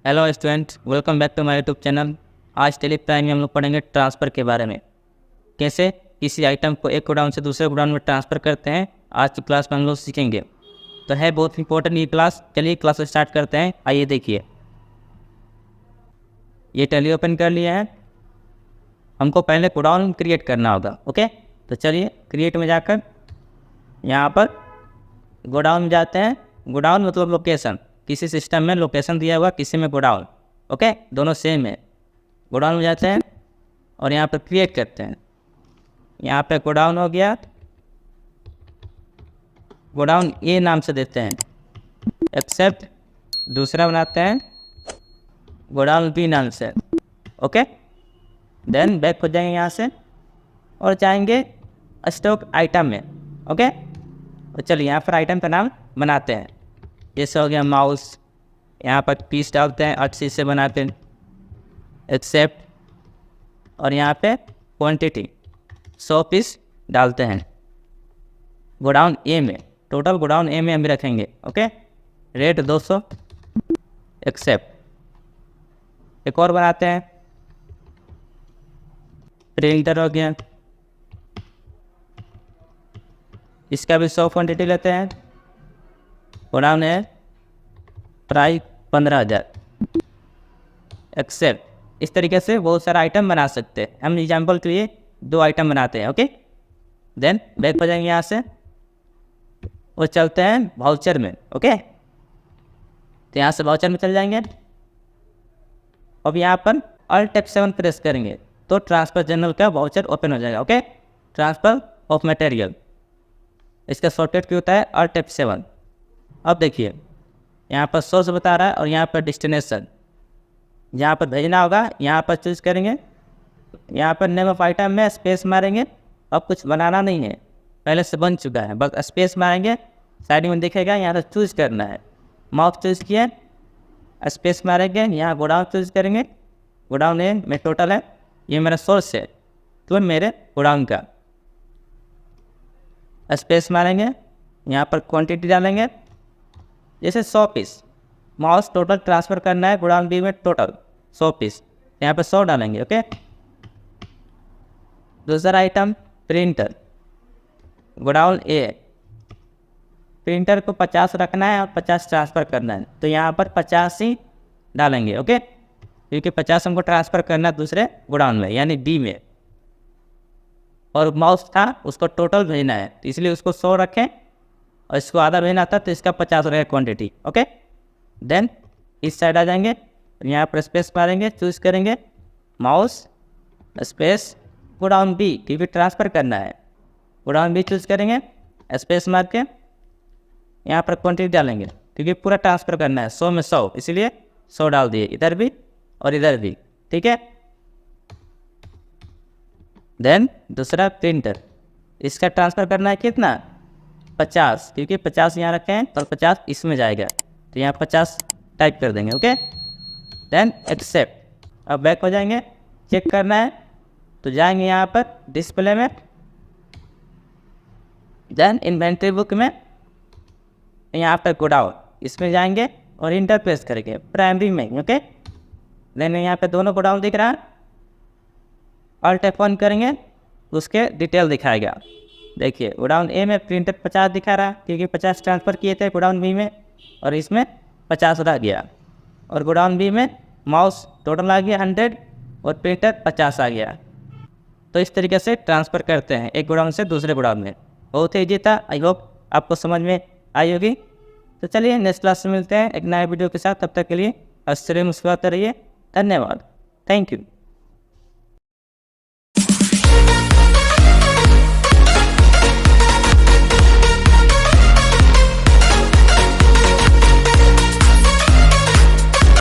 Hello student, welcome back to my YouTube channel. आज Tally Prime में हम लोग पढ़ेंगे ट्रांसफ़र के बारे में। कैसे किसी आइटम को एक गोडाउन से दूसरे गोडाउन में ट्रांसफ़र करते हैं, आज की क्लास में हम लोग सीखेंगे। तो है बहुत इंपॉर्टेंट ये क्लास। चलिए क्लास स्टार्ट करते हैं। आइए देखिए, ये टेली ओपन कर लिया है। हमको पहले गोडाउन क्रिएट करना होगा। ओके, तो चलिए क्रिएट में जाकर यहाँ पर गोडाउन में जाते हैं। गोडाउन मतलब लोकेशन, किसी सिस्टम में लोकेशन दिया हुआ, किसी में गोडाउन। ओके, दोनों सेम है। गोडाउन में जाते हैं और यहाँ पर क्रिएट करते हैं। यहाँ पे गोडाउन हो गया, गोडाउन ए नाम से देते हैं। एक्सेप्ट दूसरा बनाते हैं गोडाउन बी नाम से। ओके, देन बैक हो जाएंगे यहाँ से और जाएंगे स्टॉक आइटम में। ओके, तो चलिए यहाँ पर आइटम का नाम बनाते हैं। जैसे हो गया माउस, यहाँ पर पीस डालते हैं 80 से बनाते हैं। एक्सेप्ट और यहाँ पे क्वांटिटी 100 पीस डालते हैं गोडाउन ए में। टोटल गोडाउन ए में हम रखेंगे। Okay, rate 200। एक्सेप्ट। एक और बनाते हैं, प्रिंटर हो गया, इसका भी 100 क्वान्टिटी लेते हैं। गोडाउन है प्राइस 15,000। एक्सेप्ट। इस तरीके से बहुत सारा आइटम बना सकते हैं। हम एग्जाम्पल के लिए 2 आइटम बनाते हैं। ओके, देन बैक हो जाएंगे यहाँ से और चलते हैं वाउचर में। ओके, तो यहाँ से वाउचर में चल जाएंगे। अब यहाँ पर Alt F7 प्रेस करेंगे तो ट्रांसफर जनरल का वाउचर ओपन हो जाएगा। ओके, ट्रांसफर ऑफ मटेरियल, इसका शॉर्टकट क्या होता है Alt F7। अब देखिए यहाँ पर सोर्स बता रहा है और यहाँ पर डेस्टिनेशन, जहाँ पर भेजना होगा यहाँ पर चूज करेंगे। यहाँ पर नेम ऑफ आइटम में स्पेस मारेंगे। अब कुछ बनाना नहीं है, पहले से बन चुका है, बस स्पेस मारेंगे। साइड में दिखेगा, यहाँ से चूज करना है। माउस चूज किए, स्पेस मारेंगे, यहाँ गोडाउन चूज करेंगे। गोडाउन ए में टोटल है, ये मेरा सोर्स है तो मेरे गोडाउन का। स्पेस मारेंगे, यहाँ पर क्वांटिटी डालेंगे, जैसे 100 पीस। माउस टोटल ट्रांसफ़र करना है गोडाउन बी में, टोटल 100 पीस, यहाँ पर 100 डालेंगे। ओके, दूसरा आइटम प्रिंटर, गोडाउन ए। प्रिंटर को 50 रखना है और 50 ट्रांसफ़र करना है, तो यहाँ पर 50 ही डालेंगे। ओके, क्योंकि 50 हमको ट्रांसफ़र करना है दूसरे गोडाउन में यानी बी में, और माउस था उसको टोटल भेजना है, तो इसलिए उसको 100 रखें और इसको आधा भेजना था तो इसका 50 रहेगा क्वान्टिटी। ओके, देन इस साइड आ जाएंगे, यहाँ पर स्पेस मारेंगे, चूज करेंगे, माउस स्पेस गोडाउन बी, क्योंकि ट्रांसफ़र करना है। गोडाउन बी चूज करेंगे, स्पेस मार के यहाँ पर क्वांटिटी डालेंगे, क्योंकि पूरा ट्रांसफ़र करना है 100 में 100, इसलिए 100 डाल दिए, इधर भी और इधर भी। ठीक है, देन दूसरा प्रिंटर, इसका ट्रांसफ़र करना है कितना 50, क्योंकि 50 यहाँ रखे हैं और 50 इसमें जाएगा, तो यहाँ 50 टाइप कर देंगे। Okay, then accept. अब बैक हो जाएंगे, चेक करना है तो जाएंगे यहाँ पर डिस्प्ले में, देन इन्वेंट्री बुक में, यहाँ पर गोडाउन, इसमें जाएंगे और इंटर प्रेस करेंगे प्राइमरी में। ओके, देन यहाँ पे दोनों गोडाउन दिख रहा है, Alt F1 करेंगे, उसके डिटेल दिखाएगा। देखिए गोडाउन ए में प्रिंटर 50 दिखा रहा है, क्योंकि 50 ट्रांसफ़र किए थे गोडाउन बी में, और इसमें 50 रह गया। और गोडाउन बी में माउस टोटल आ गया 100 और प्रिंटर 50 आ गया। तो इस तरीके से ट्रांसफ़र करते हैं एक गोडाउन से दूसरे गोडाउन में। बहुत ही ईजी था, आई होप आपको समझ में आई होगी। तो चलिए नेक्स्ट क्लास में मिलते हैं एक नए वीडियो के साथ। तब तक के लिए हंसते रहिए, मुस्कुराते रहिए। धन्यवाद, थैंक यू।